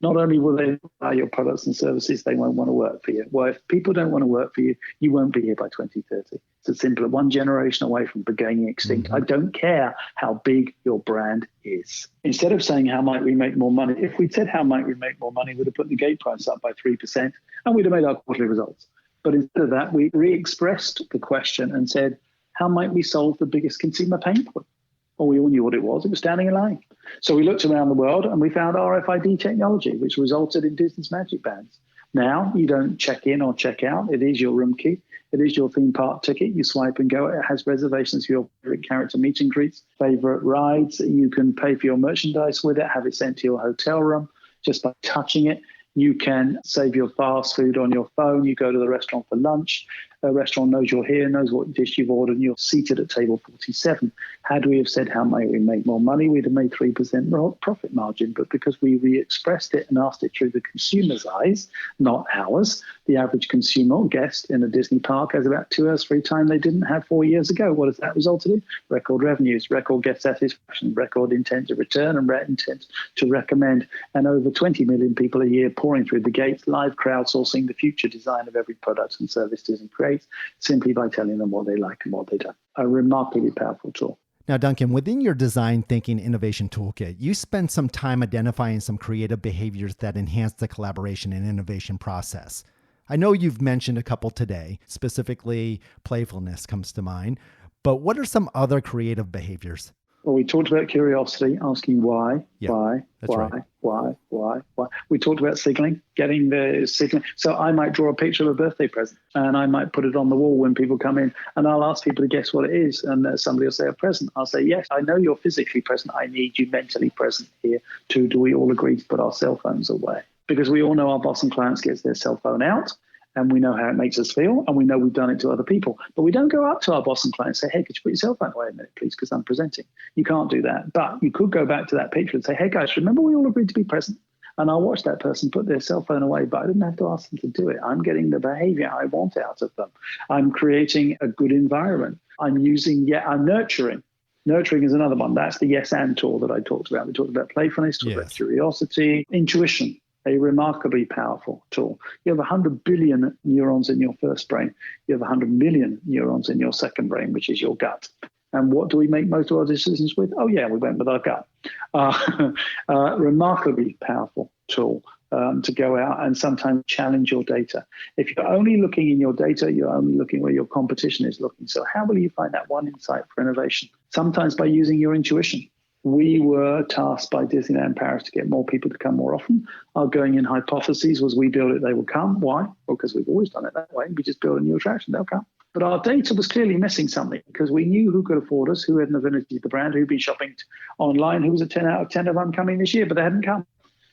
Not only will they buy your products and services, they won't want to work for you. Well, if people don't want to work for you, you won't be here by 2030. It's as simple as 1 generation away from going extinct. Mm-hmm. I don't care how big your brand is. Instead of saying, how might we make more money? If we'd said, how might we make more money, we'd have put the gate price up by 3% and we'd have made our quarterly results. But instead of that, we re-expressed the question and said, how might we solve the biggest consumer pain point? Well, we all knew what it was. It was standing in line. So we looked around the world and we found RFID technology, which resulted in distance magic bands. Now you don't check in or check out. It is your room key. It is your theme park ticket. You swipe and go. It has reservations for your favorite character meet and greets, favorite rides. You can pay for your merchandise with it, have it sent to your hotel room just by touching it. You can save your fast food on your phone. You go to the restaurant for lunch. A restaurant knows you're here, knows what dish you've ordered, and you're seated at table 47. Had we have said, how might we make more money, we'd have made 3% profit margin. But because we re-expressed it and asked it through the consumer's eyes, not ours, the average consumer or guest in a Disney park has about 2 hours free time they didn't have 4 years ago. What has that resulted in? Record revenues, record guest satisfaction, record intent to return, and intent to recommend. And over 20 million people a year pouring through the gates, live crowdsourcing the future design of every product and service Disney creates, simply by telling them what they like and what they don't. A remarkably powerful tool. Now, Duncan, within your design thinking innovation toolkit, you spend some time identifying some creative behaviors that enhance the collaboration and innovation process. I know you've mentioned a couple today, specifically playfulness comes to mind, but what are some other creative behaviors? Well, we talked about curiosity, asking why. We talked about signaling, getting the signaling. So I might draw a picture of a birthday present and I might put it on the wall when people come in, and I'll ask people to guess what it is. And somebody will say a present. I'll say, yes, I know you're physically present. I need you mentally present here too. Do we all agree to put our cell phones away? Because we all know our boss and clients gets their cell phone out, and we know how it makes us feel, and we know we've done it to other people. But we don't go up to our boss and client and say, hey, could you put your cell phone away a minute, please, because I'm presenting. You can't do that. But you could go back to that picture and say, hey, guys, remember we all agreed to be present? And I'll watch that person put their cell phone away, but I didn't have to ask them to do it. I'm getting the behavior I want out of them. I'm creating a good environment. I'm nurturing. Nurturing is another one. That's the yes and tool that I talked about. We talked about playfulness, talked about curiosity, intuition. A remarkably powerful tool. You have 100 billion neurons in your first brain. You have 100 million neurons in your second brain, which is your gut. And what do we make most of our decisions with? Oh, yeah, we went with our gut. Remarkably powerful tool to go out and sometimes challenge your data. If you're only looking in your data, you're only looking where your competition is looking. So how will you find that one insight for innovation? Sometimes by using your intuition. We were tasked by Disneyland Paris to get more people to come more often. Our going in hypothesis was we build it, they will come. Why? Well, because we've always done it that way. We just build a new attraction, they'll come. But our data was clearly missing something because we knew who could afford us, who had an affinity to the brand, who'd been shopping online, who was a 10 out of 10 of them coming this year, but they hadn't come.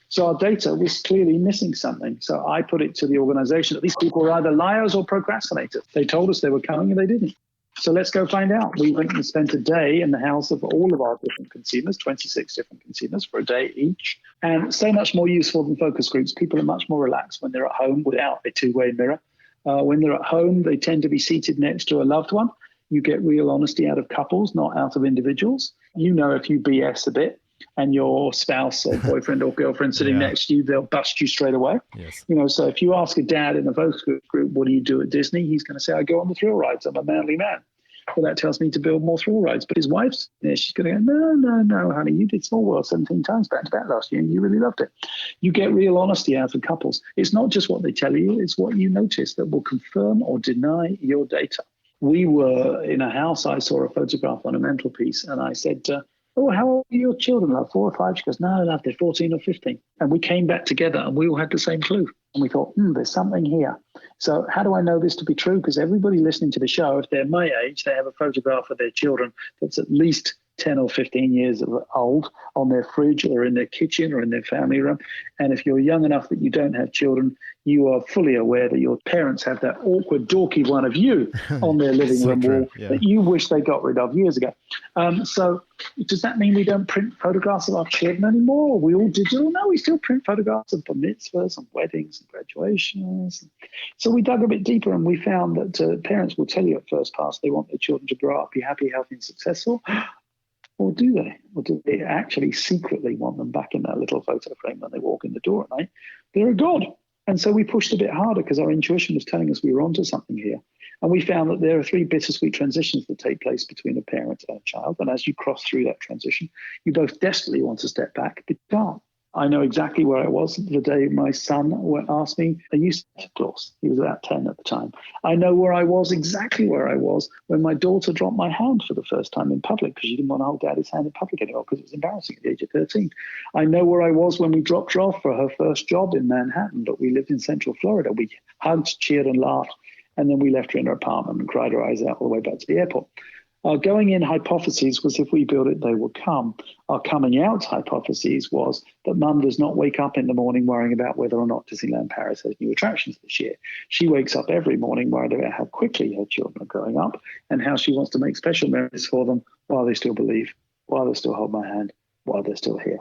So our data was clearly missing something. So I put it to the organization that these people were either liars or procrastinators. They told us they were coming and they didn't. So let's go find out. We went and spent a day in the house of all of our different consumers, 26 different consumers for a day each. And so much more useful than focus groups. People are much more relaxed when they're at home without a two-way mirror. When they're at home, they tend to be seated next to a loved one. You get real honesty out of couples, not out of individuals. You know, if you BS a bit and your spouse or boyfriend or girlfriend sitting next to you, they'll bust you straight away. Yes. You know, so if you ask a dad in a focus group, what do you do at Disney? He's going to say, I go on the thrill rides. I'm a manly man. Well, that tells me to build more thrill rides. But his wife's there. She's going to go, no, honey, you did Small World 17 times back to back last year and you really loved it. You get real honesty out of couples. It's not just what they tell you, it's what you notice that will confirm or deny your data. We were in a house. I saw a photograph on a mantelpiece and I said, oh, how old are your children? Like 4 or 5? She goes, no, they're 14 or 15. And we came back together and we all had the same clue. And we thought, there's something here. So how do I know this to be true? Because everybody listening to the show, if they're my age, they have a photograph of their children that's at least 10 or 15 years old on their fridge or in their kitchen or in their family room. And if you're young enough that you don't have children, you are fully aware that your parents have that awkward, dorky one of you on their living room wall that you wish they got rid of years ago. So does that mean we don't print photographs of our children anymore? Are we all digital? No, we still print photographs of bar mitzvahs and weddings and graduations. So we dug a bit deeper and we found that parents will tell you at first pass they want their children to grow up, be happy, healthy, and successful. Or do they? Or do they actually secretly want them back in that little photo frame when they walk in the door at night? They're a god. And so we pushed a bit harder because our intuition was telling us we were onto something here. And we found that there are 3 bittersweet transitions that take place between a parent and a child. And as you cross through that transition, you both desperately want to step back, but you can't. I know exactly where I was the day my son asked me, are you Santa Claus? He was about 10 at the time. I know where I was, exactly where I was, when my daughter dropped my hand for the first time in public because she didn't want to hold daddy's hand in public anymore because it was embarrassing at the age of 13. I know where I was when we dropped her off for her first job in Manhattan, but we lived in Central Florida. We hugged, cheered, and laughed, and then we left her in her apartment and cried her eyes out all the way back to the airport. Our going in hypothesis was if we build it, they will come. Our coming out hypothesis was that mum does not wake up in the morning worrying about whether or not Disneyland Paris has new attractions this year. She wakes up every morning worried about how quickly her children are growing up and how she wants to make special memories for them while they still believe, while they still hold my hand, while they're still here.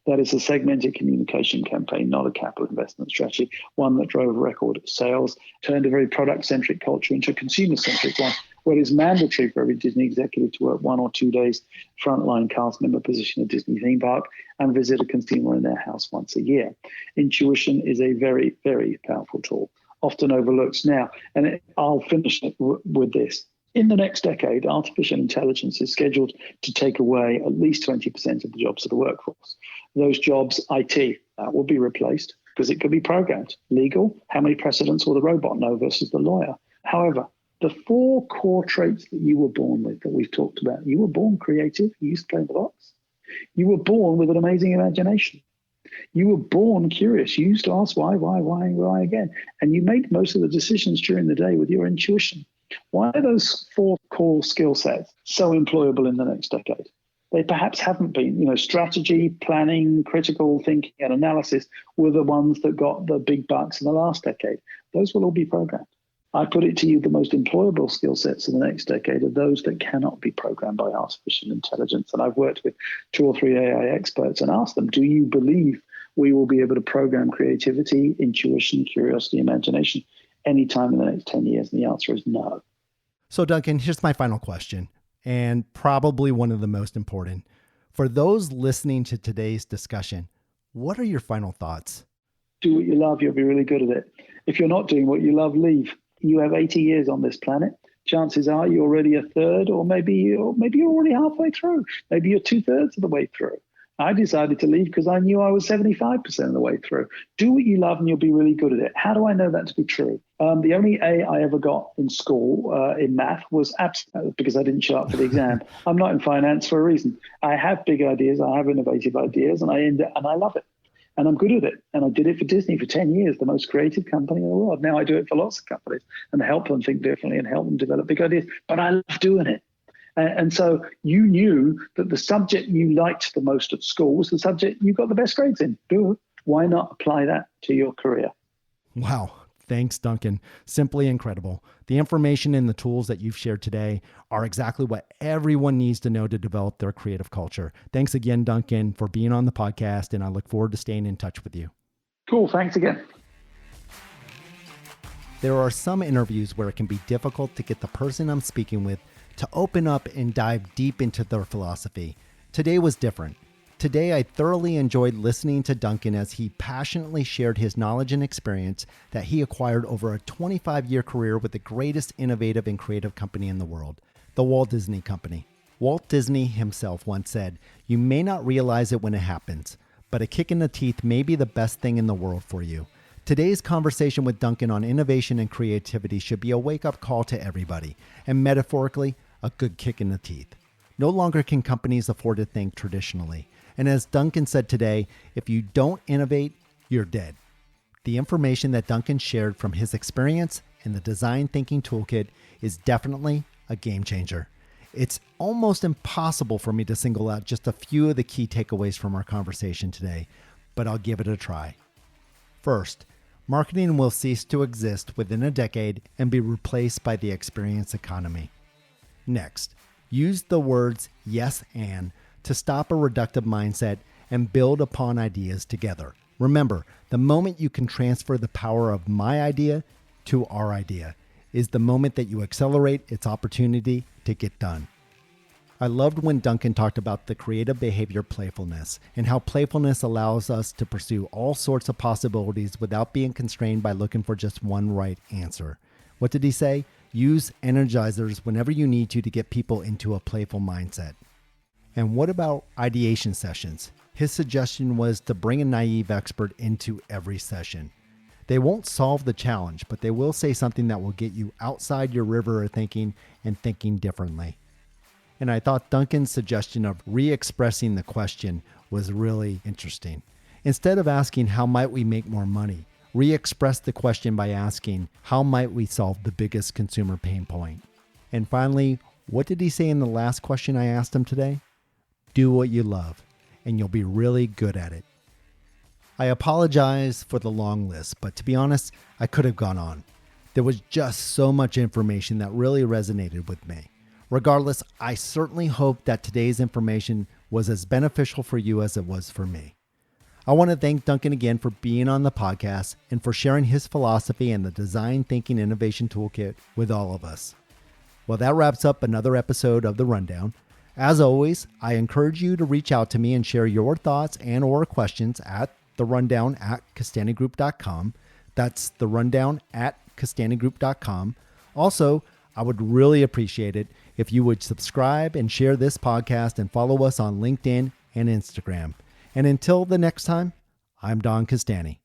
That is a segmented communication campaign, not a capital investment strategy, one that drove record sales, turned a very product-centric culture into a consumer-centric one, where it's mandatory for every Disney executive to work 1 or 2 days frontline cast member position at Disney theme park and visit a consumer in their house once a year. Intuition is a very, very powerful tool, often overlooked now. And I'll finish it with this. In the next decade, artificial intelligence is scheduled to take away at least 20% of the jobs of the workforce. Those jobs, IT, that will be replaced because it could be programmed. Legal, how many precedents will the robot know versus the lawyer? However, the 4 core traits that you were born with that we've talked about, you were born creative, you used to play in the box. You were born with an amazing imagination. You were born curious. You used to ask why again. And you make most of the decisions during the day with your intuition. Why are those 4 core skill sets so employable in the next decade? They perhaps haven't been. Strategy, planning, critical thinking, and analysis were the ones that got the big bucks in the last decade. Those will all be programmed. I put it to you, the most employable skill sets in the next decade are those that cannot be programmed by artificial intelligence. And I've worked with 2 or 3 AI experts and asked them, do you believe we will be able to program creativity, intuition, curiosity, imagination anytime in the next 10 years? And the answer is no. So Duncan, here's my final question, and probably one of the most important. For those listening to today's discussion, what are your final thoughts? Do what you love, you'll be really good at it. If you're not doing what you love, leave. You have 80 years on this planet. Chances are you're already a third, or maybe you're already halfway through. Maybe you're 2/3 of the way through. I decided to leave because I knew I was 75% of the way through. Do what you love and you'll be really good at it. How do I know that to be true? The only A I ever got in school in math was because I didn't show up for the exam. I'm not in finance for a reason. I have big ideas. I have innovative ideas, and I love it. And I'm good at it. And I did it for Disney for 10 years, the most creative company in the world. Now I do it for lots of companies and help them think differently and help them develop big ideas. But I love doing it. And so you knew that the subject you liked the most at school was the subject you got the best grades in. Why not apply that to your career? Wow. Thanks, Duncan. Simply incredible. The information and the tools that you've shared today are exactly what everyone needs to know to develop their creative culture. Thanks again, Duncan, for being on the podcast, and I look forward to staying in touch with you. Cool. Thanks again. There are some interviews where it can be difficult to get the person I'm speaking with to open up and dive deep into their philosophy. Today was different. Today, I thoroughly enjoyed listening to Duncan as he passionately shared his knowledge and experience that he acquired over a 25-year career with the greatest innovative and creative company in the world, the Walt Disney Company. Walt Disney himself once said, "You may not realize it when it happens, but a kick in the teeth may be the best thing in the world for you." Today's conversation with Duncan on innovation and creativity should be a wake-up call to everybody, and metaphorically, a good kick in the teeth. No longer can companies afford to think traditionally. And as Duncan said today, if you don't innovate, you're dead. The information that Duncan shared from his experience in the design thinking toolkit is definitely a game changer. It's almost impossible for me to single out just a few of the key takeaways from our conversation today, but I'll give it a try. First, marketing will cease to exist within a decade and be replaced by the experience economy. Next, use the words yes and to stop a reductive mindset and build upon ideas together. Remember, the moment you can transfer the power of my idea to our idea is the moment that you accelerate its opportunity to get done. I loved when Duncan talked about the creative behavior playfulness and how playfulness allows us to pursue all sorts of possibilities without being constrained by looking for just one right answer. What did he say? Use energizers whenever you need to get people into a playful mindset. And what about ideation sessions? His suggestion was to bring a naive expert into every session. They won't solve the challenge, but they will say something that will get you outside your river of thinking and thinking differently. And I thought Duncan's suggestion of re-expressing the question was really interesting. Instead of asking, how might we make more money? Re-express the question by asking, how might we solve the biggest consumer pain point? And finally, what did he say in the last question I asked him today? Do what you love, and you'll be really good at it. I apologize for the long list, but to be honest, I could have gone on. There was just so much information that really resonated with me. Regardless, I certainly hope that today's information was as beneficial for you as it was for me. I want to thank Duncan again for being on the podcast and for sharing his philosophy and the Design Thinking Innovation Toolkit with all of us. Well, that wraps up another episode of The Rundown. As always, I encourage you to reach out to me and share your thoughts and or questions at therundown@castanegroup.com. That's therundown@castanegroup.com. Also, I would really appreciate it if you would subscribe and share this podcast and follow us on LinkedIn and Instagram. And until the next time, I'm Don Costante.